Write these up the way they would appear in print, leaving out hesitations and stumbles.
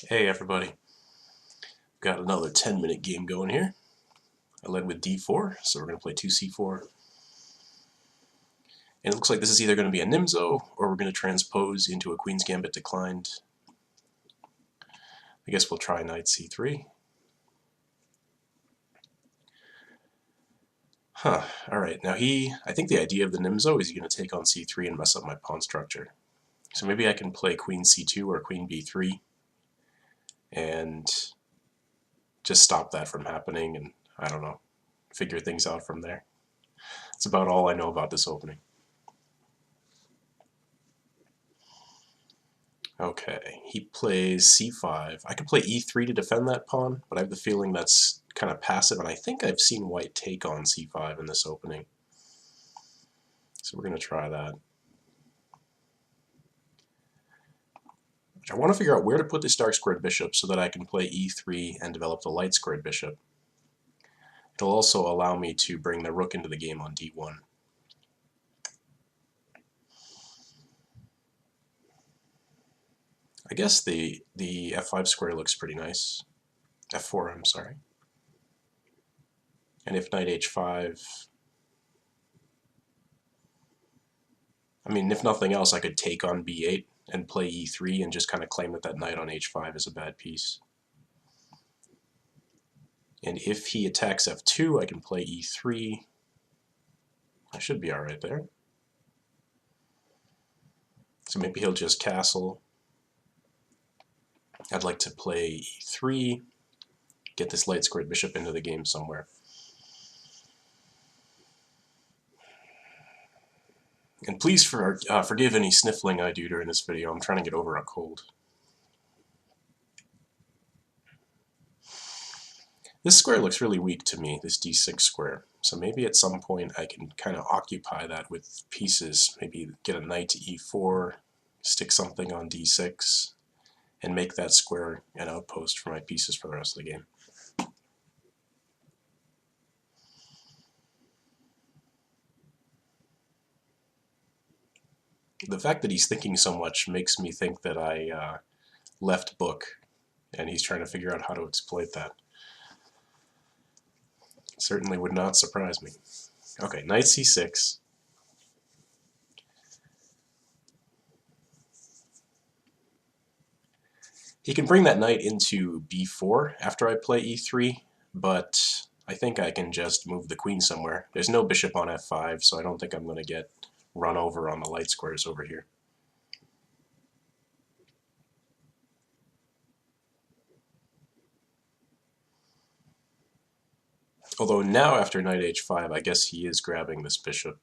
Hey everybody, got another 10-minute game going here. I led with d4, so we're going to play 2c4. And it looks like this is either going to be a Nimzo, or we're going to transpose into a Queen's Gambit declined. I guess we'll try knight c3. Alright, now I think the idea of the Nimzo is he's going to take on c3 and mess up my pawn structure. So maybe I can play queen c2 or queen b3 and just stop that from happening and, I don't know, figure things out from there. That's about all I know about this opening. Okay, he plays c5. I could play e3 to defend that pawn, but I have the feeling that's kind of passive, and I think I've seen white take on c5 in this opening. So we're going to try that. I want to figure out where to put this dark squared bishop so that I can play e3 and develop the light squared bishop. It'll also allow me to bring the rook into the game on d1. I guess the f5 square looks pretty nice. f4, I'm sorry. And if knight h5, I mean, if nothing else, I could take on b8 and play e3 and just kind of claim that that knight on h5 is a bad piece. And if he attacks f2, I can play e3. I should be alright there. So maybe he'll just castle. I'd like to play e3, get this light squared bishop into the game somewhere. And please forgive any sniffling I do during this video. I'm trying to get over a cold. This square looks really weak to me, this d6 square. So maybe at some point I can kind of occupy that with pieces. Maybe get a knight to e4, stick something on d6, and make that square an outpost for my pieces for the rest of the game. The fact that he's thinking so much makes me think that I left book, and he's trying to figure out how to exploit that. Certainly would not surprise me. Okay, knight c6. He can bring that knight into b4 after I play e3, but I think I can just move the queen somewhere. There's no bishop on f5, so I don't think I'm going to get run over on the light squares over here. Although now after knight h5, I guess he is grabbing this bishop.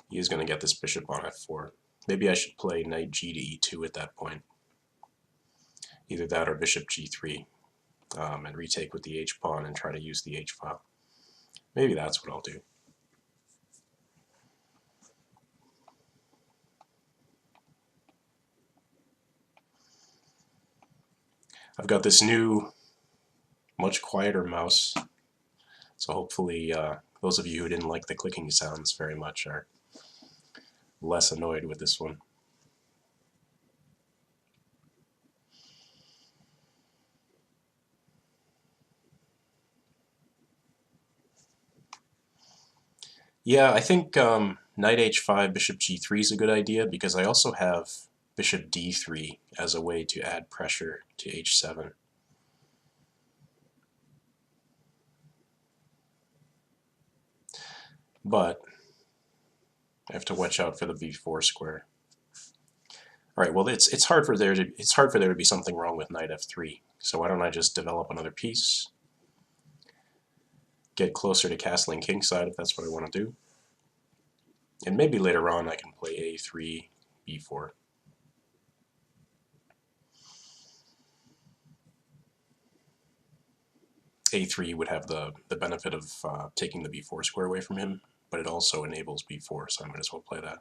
He is going to get this bishop on f4. Maybe I should play knight g to e2 at that point. Either that or bishop g3, and retake with the h-pawn and try to use the h-file. Maybe that's what I'll do. I've got this new, much quieter mouse, so hopefully those of you who didn't like the clicking sounds very much are less annoyed with this one. Yeah, I think knight h5, bishop g3 is a good idea because I also have bishop d3 as a way to add pressure to h7. But I have to watch out for the b4 square. All right, well it's hard for there to be something wrong with knight f3. So why don't I just develop another piece, get closer to castling kingside if that's what I want to do, and maybe later on I can play a3, b4. a3 would have the benefit of taking the b4 square away from him, but it also enables b4, so I might as well play that.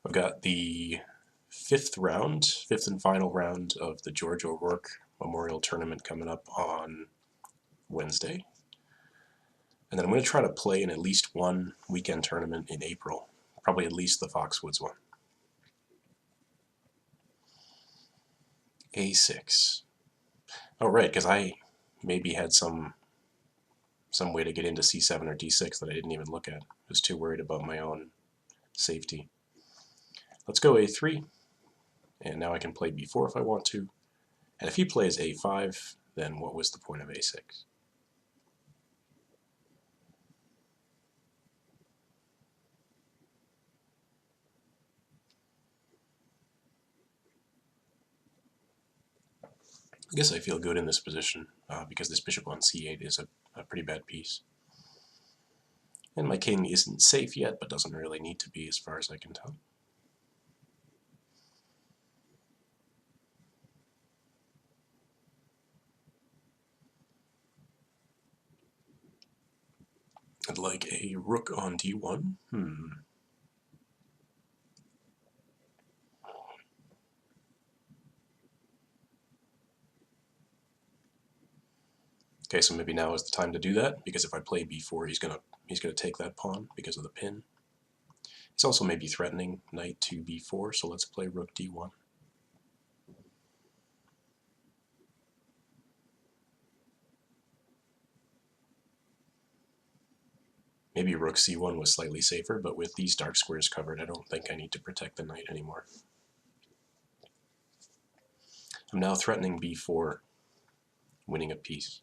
I've got the fifth and final round of the George O'Rourke Memorial Tournament coming up on Wednesday. And then I'm going to try to play in at least one weekend tournament in April, probably at least the Foxwoods one. A6. Oh, right, because I maybe had some way to get into C7 or D6 that I didn't even look at. I was too worried about my own safety. Let's go A3, and now I can play B4 if I want to. And if he plays A5, then what was the point of A6? I guess I feel good in this position because this bishop on C8 is a pretty bad piece. And my king isn't safe yet, but doesn't really need to be as far as I can tell. I'd like a rook on D1. Okay, so maybe now is the time to do that, because if I play B4, he's gonna take that pawn because of the pin. He's also maybe threatening knight to B4, so let's play rook D1. Maybe rook C1 was slightly safer, but with these dark squares covered, I don't think I need to protect the knight anymore. I'm now threatening B4, winning a piece.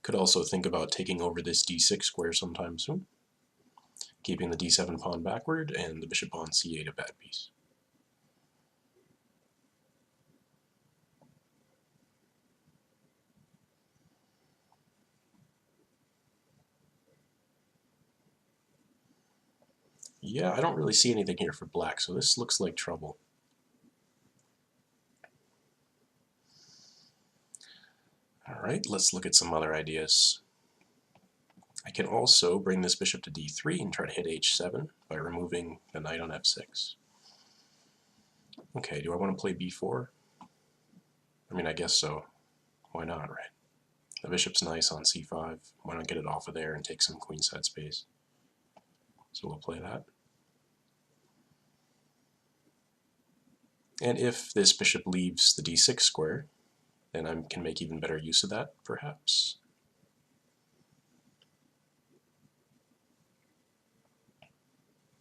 Could also think about taking over this D6 square sometime soon, keeping the D7 pawn backward and the bishop on C8 a bad piece. Yeah, I don't really see anything here for black, so this looks like trouble. Alright, let's look at some other ideas. I can also bring this bishop to D3 and try to hit H7 by removing the knight on F6. Okay, do I want to play B4? I mean, I guess so. Why not, right? The bishop's nice on C5. Why not get it off of there and take some queenside space? So we'll play that. And if this bishop leaves the D6 square, then I can make even better use of that, perhaps.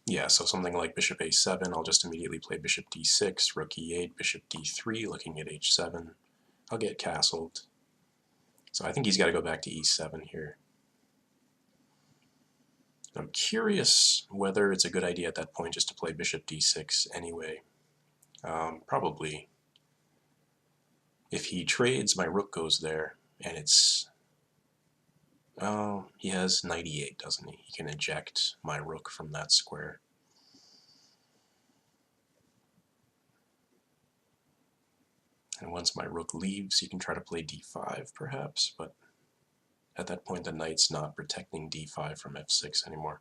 Yeah, so something like bishop A7, I'll just immediately play bishop D6, rook E8, bishop D3, looking at H7. I'll get castled. So I think he's got to go back to E7 here. I'm curious whether it's a good idea at that point just to play bishop D6 anyway. Probably. If he trades, my rook goes there, and it's... Oh, he has knight E8, doesn't he? He can eject my rook from that square. And once my rook leaves, he can try to play D5, perhaps, but at that point the knight's not protecting D5 from F6 anymore.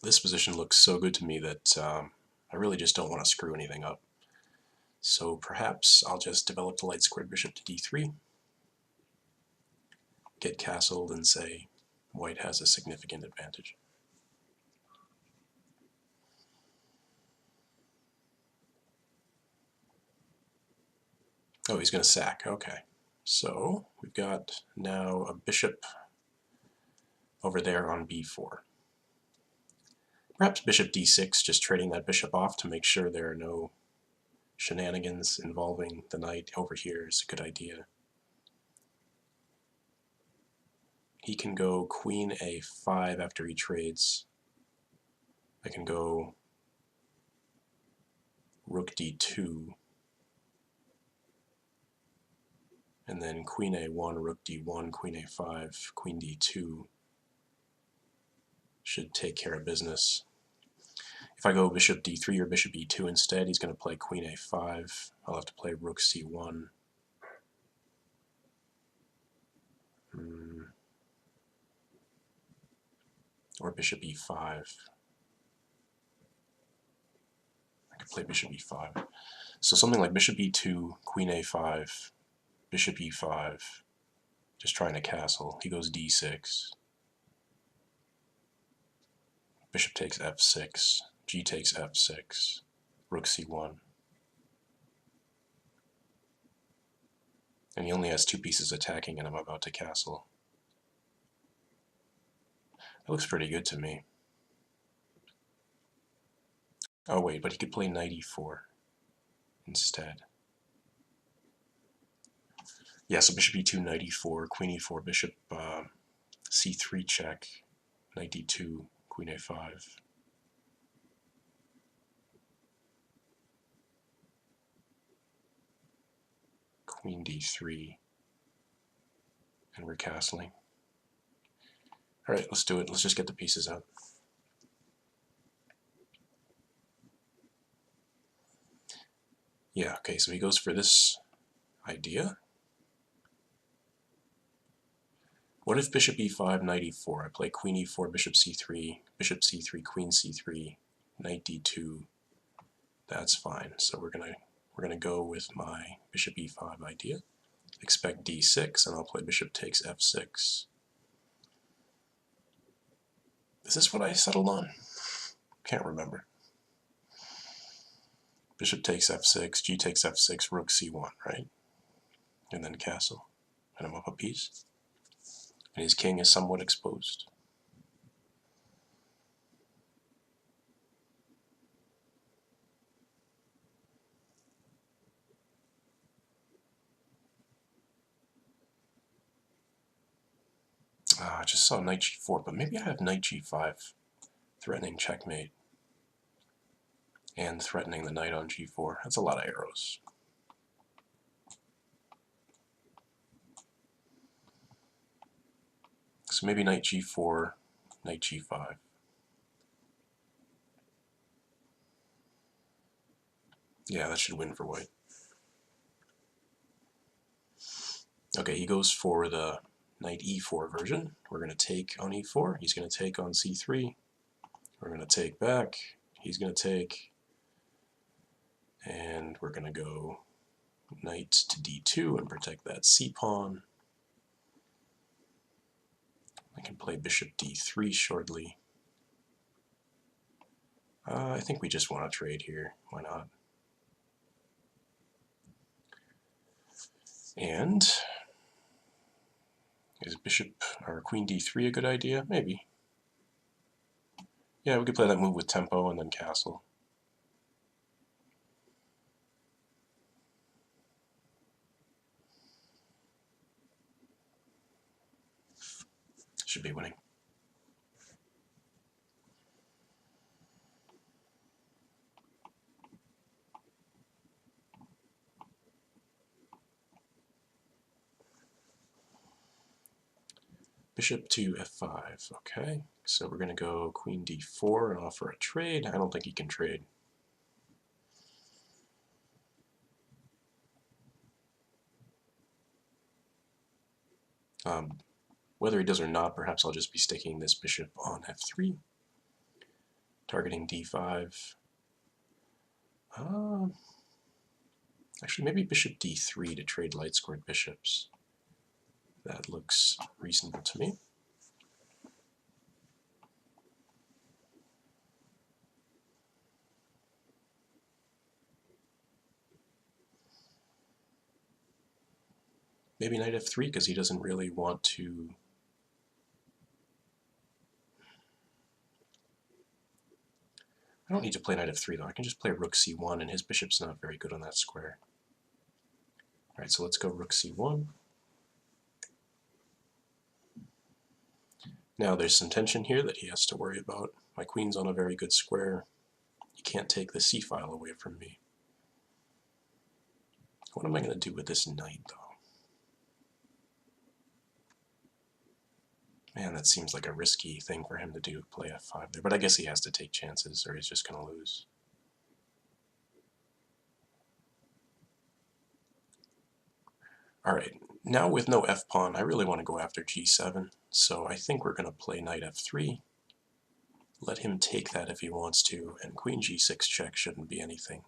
This position looks so good to me that I really just don't want to screw anything up. So perhaps I'll just develop the light squared bishop to D3, get castled, and say white has a significant advantage. Oh, he's going to sack. Okay. So we've got now a bishop over there on B4. Perhaps bishop D6, just trading that bishop off to make sure there are no shenanigans involving the knight over here is a good idea. He can go queen A5 after he trades. I can go rook D2. And then queen a1, rook d1, queen a5, queen d2 should take care of business. If I go bishop d3 or bishop e2 instead, he's going to play queen a5. I'll have to play rook c1. Or bishop e5. I could play bishop e5. So something like bishop e2, queen a5, bishop e5, just trying to castle. He goes d6. Bishop takes f6, g takes f6, rook c1. And he only has two pieces attacking, and I'm about to castle. That looks pretty good to me. Oh wait, but he could play knight e4 instead. Yeah, so bishop e2, knight e4, queen e4, bishop c3 check, knight d2, queen a5. Queen d3, and we're castling. Alright, let's do it. Let's just get the pieces out. Yeah, okay, so he goes for this idea. What if bishop e5, knight e4? I play queen e4, bishop c3, queen c3, knight d2. That's fine. So we're gonna go with my bishop e5 idea. Expect d6, and I'll play bishop takes f6. Is this what I settled on? Can't remember. Bishop takes f6, g takes f6, rook c1, right? And then castle. And I'm up a piece. And his king is somewhat exposed. I just saw knight g4, but maybe I have knight g5, threatening checkmate, and threatening the knight on g4. That's a lot of arrows. So maybe knight g4, knight g5. Yeah, that should win for white. Okay, he goes for the knight e4 version. We're going to take on e4. He's going to take on c3. We're going to take back. He's going to take. And we're going to go knight to d2 and protect that c-pawn. I can play bishop d3 shortly. I think we just want to trade here. Why not? And is bishop or queen d3 a good idea? Maybe. Yeah, we could play that move with tempo and then castle. Should be winning. Bishop to f5, okay. So we're going to go queen d4 and offer a trade. I don't think he can trade. Whether he does or not, perhaps I'll just be sticking this bishop on f3, targeting d5. Actually, maybe bishop d3 to trade light-squared bishops. That looks reasonable to me. Maybe knight f3 because he doesn't really want to. I don't need to play knight f3 though. I can just play rook c1 and his bishop's not very good on that square. Alright, so let's go rook c1. Now there's some tension here that he has to worry about. My queen's on a very good square. He can't take the c-file away from me. What am I going to do with this knight though? Man, that seems like a risky thing for him to do, play f5 there, but I guess he has to take chances or he's just going to lose. Alright, now with no f-pawn, I really want to go after g7, so I think we're going to play knight f3, let him take that if he wants to, and queen g6 check shouldn't be anything.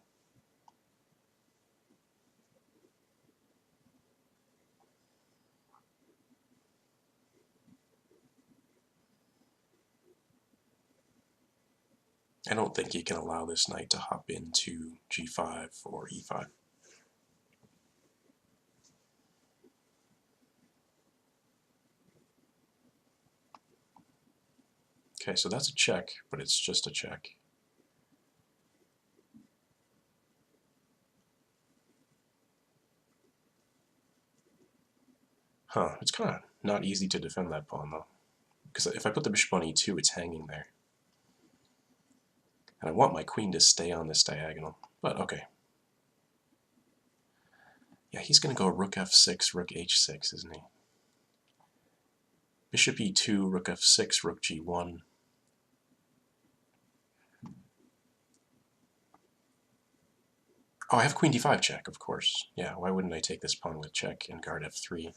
I don't think he can allow this knight to hop into g5 or e5. Okay, so that's a check, but it's just a check. Huh, it's kind of not easy to defend that pawn, though. Because if I put the bishop on e2, it's hanging there. And I want my queen to stay on this diagonal, but okay. Yeah, he's going to go rook f6, rook h6, isn't he? Bishop e2, rook f6, rook g1. Oh, I have queen d5 check, of course. Yeah, why wouldn't I take this pawn with check and guard f3?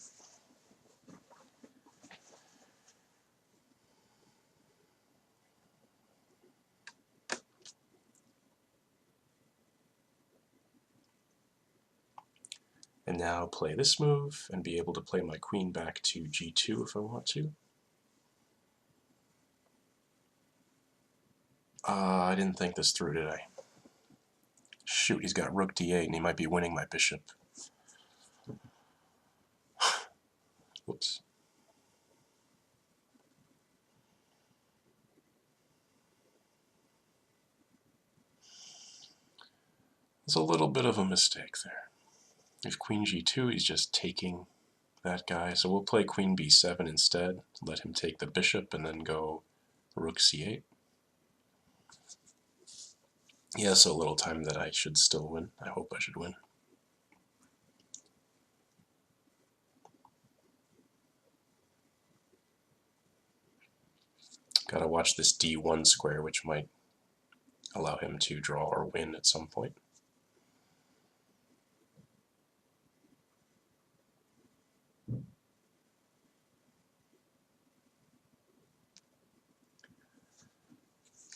And now play this move and be able to play my queen back to g2 if I want to. I didn't think this through, did I? Shoot, he's got rook d8 and he might be winning my bishop. Whoops. It's a little bit of a mistake there. If queen g2, he's just taking that guy. So we'll play queen b7 instead, let him take the bishop, and then go rook c8. He has so little time that I should still win. I hope I should win. Gotta watch this d1 square, which might allow him to draw or win at some point.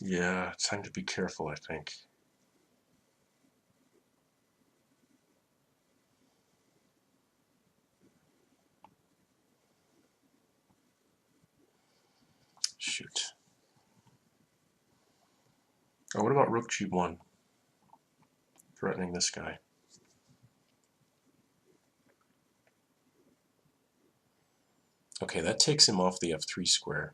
Yeah, time to be careful, I think. Shoot. Oh, what about rook g1? Threatening this guy. Okay, that takes him off the f3 square.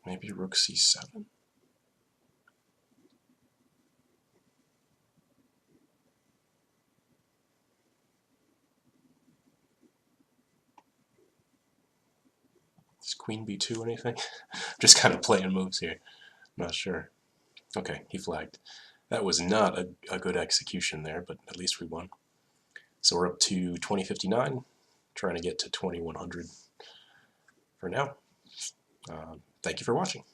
Maybe rook c7? Is queen b2 anything? Just kind of playing moves here. Not sure. Okay, he flagged. That was not a good execution there, but at least we won. So we're up to 2059, trying to get to 2100 for now. Thank you for watching.